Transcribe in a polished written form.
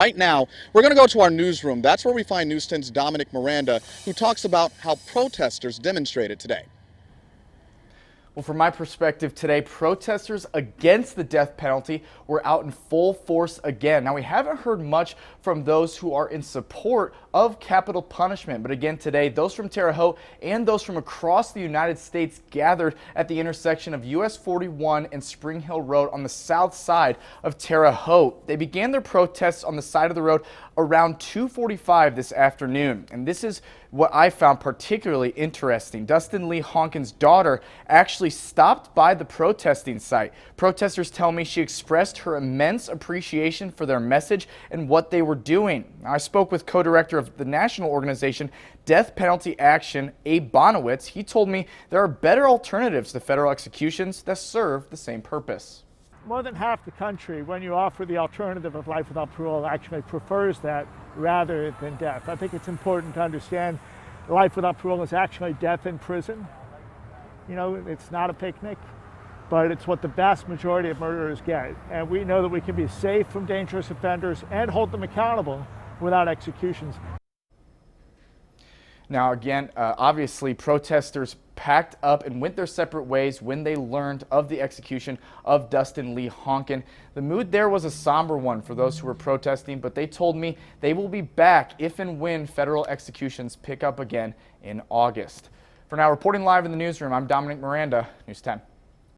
Right now, we're going to go to our newsroom. That's where we find News 10's Dominic Miranda, who talks about how protesters demonstrated today. Well, from my perspective today, protesters against the death penalty were out in full force again. Now, we haven't heard much from those who are in support of capital punishment. But again, today, those from Terre Haute and those from across the United States gathered at the intersection of US 41 and Spring Hill Road on the south side of Terre Haute. They began their protests on the side of the road around 2:45 this afternoon. And this is what I found particularly interesting. Dustin Honken's daughter actually stopped by the protesting site. Protesters tell me she expressed her immense appreciation for their message and what they were doing. Now, I spoke with co-director of the national organization Death Penalty Action, Abe Bonowitz. He told me there are better alternatives to federal executions that serve the same purpose. More than half the country, when you offer the alternative of life without parole, actually prefers that rather than death. I think it's important to understand life without parole is actually death in prison. You know, it's not a picnic, but it's what the vast majority of murderers get. And we know that we can be safe from dangerous offenders and hold them accountable without executions. Now, again, obviously, protesters packed up and went their separate ways when they learned of the execution of Dustin Honken. The mood there was a somber one for those who were protesting, but they told me they will be back if and when federal executions pick up again in August. For now, reporting live in the newsroom, I'm Dominic Miranda, News 10.